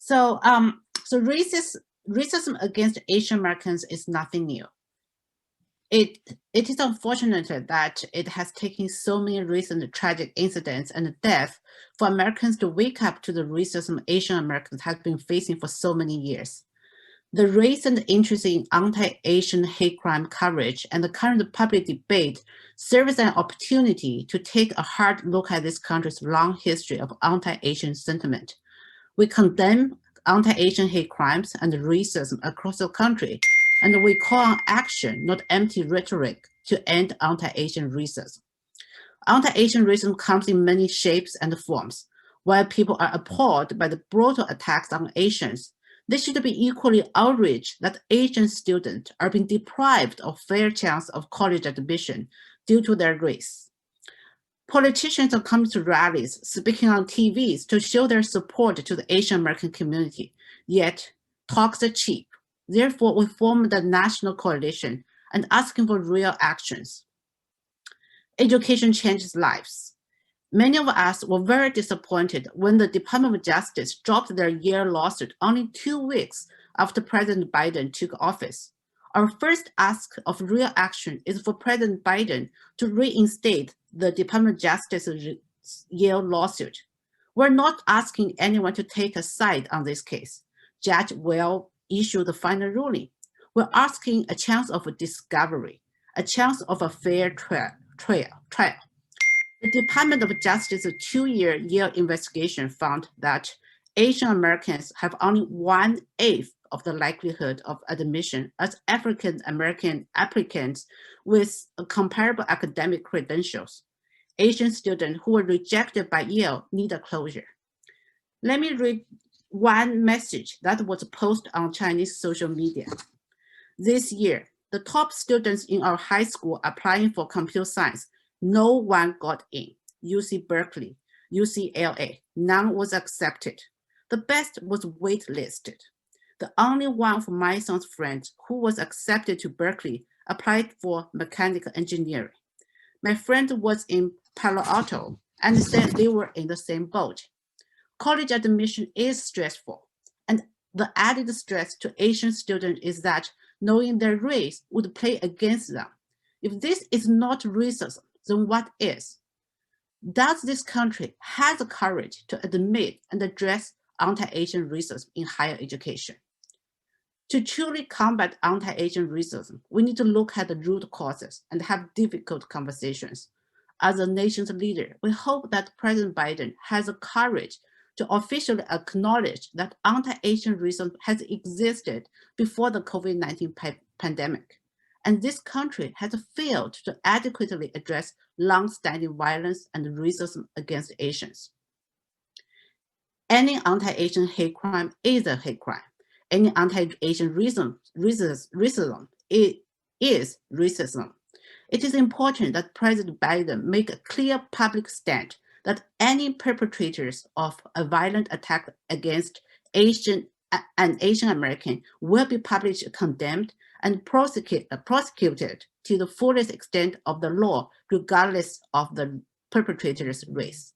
So racism against Asian Americans is nothing new. It is unfortunate that it has taken so many recent tragic incidents and deaths for Americans to wake up to the racism Asian Americans have been facing for so many years. The recent interest in anti-Asian hate crime coverage and the current public debate serve as an opportunity to take a hard look at this country's long history of anti-Asian sentiment. We condemn anti-Asian hate crimes and racism across the country, and we call on action, not empty rhetoric, to end anti-Asian racism. Anti-Asian racism comes in many shapes and forms. While people are appalled by the brutal attacks on Asians, they should be equally outraged that Asian students are being deprived of fair chance of college admission due to their race. Politicians are coming to rallies, speaking on TVs to show their support to the Asian American community, yet talks are cheap. Therefore, we formed the National Coalition and asking for real actions. Education changes lives. Many of us were very disappointed when the Department of Justice dropped their Yale lawsuit only 2 weeks after President Biden took office. Our first ask of real action is for President Biden to reinstate the Department of Justice's Yale lawsuit. We're not asking anyone to take a side on this case. Judge will issue the final ruling. We're asking a chance of a discovery, a chance of a fair trial. The Department of Justice's 2-year Yale investigation found that Asian Americans have only 1/8 of the likelihood of admission as African American applicants with comparable academic credentials. Asian students who were rejected by Yale need a closure. Let me read one message that was posted on Chinese social media. This year, the top students in our high school applying for computer science, no one got in. UC Berkeley, UCLA, none was accepted. The best was waitlisted. The only one of my son's friends who was accepted to Berkeley applied for mechanical engineering. My friend was in Palo Alto and said they were in the same boat. College admission is stressful, and the added stress to Asian students is that knowing their race would play against them. If this is not racism, then what is? Does this country have the courage to admit and address anti-Asian racism in higher education? To truly combat anti-Asian racism, we need to look at the root causes and have difficult conversations. As a nation's leader, we hope that President Biden has the courage to officially acknowledge that anti-Asian racism has existed before the COVID-19 pandemic, and this country has failed to adequately address long-standing violence and racism against Asians. Any anti-Asian hate crime is a hate crime. Any anti-Asian racism is racism. It is important that President Biden make a clear public stand that any perpetrators of a violent attack against Asian American will be publicly condemned and prosecuted to the fullest extent of the law, regardless of the perpetrator's race.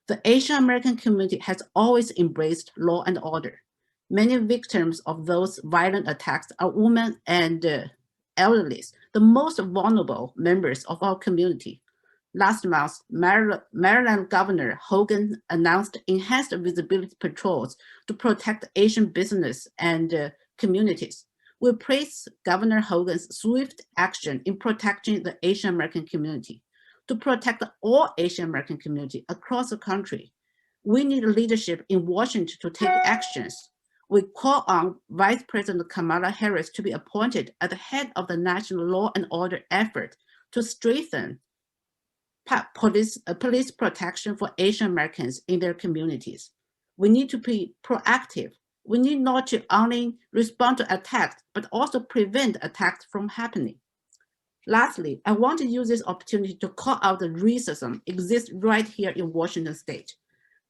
The Asian American community has always embraced law and order. Many victims of those violent attacks are women and elderly, the most vulnerable members of our community. Last month, Maryland Governor Hogan announced enhanced visibility patrols to protect Asian business and communities. We praise Governor Hogan's swift action in protecting the Asian American community. To protect all Asian American community across the country, we need leadership in Washington to take actions. We call on Vice President Kamala Harris to be appointed at the head of the national law and order effort to strengthen police protection for Asian Americans in their communities. We need to be proactive. We need not to only respond to attacks, but also prevent attacks from happening. Lastly, I want to use this opportunity to call out the racism exists right here in Washington state.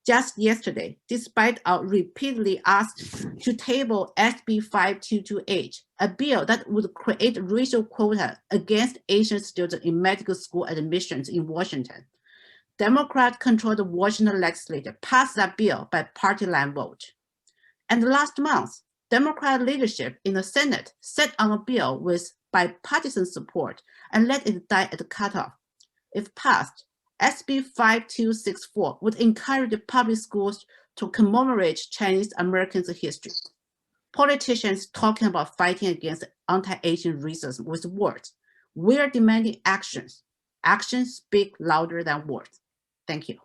Just yesterday, despite our repeatedly asked to table SB 5228, a bill that would create racial quota against Asian students in medical school admissions in Washington, Democrat-controlled Washington legislature passed that bill by party line vote. And last month, Democrat leadership in the Senate set on a bill with bipartisan support and let it die at the cutoff. If passed, SB 5264 would encourage public schools to commemorate Chinese Americans' history. Politicians talking about fighting against anti-Asian racism with words. We are demanding actions. Actions speak louder than words. Thank you.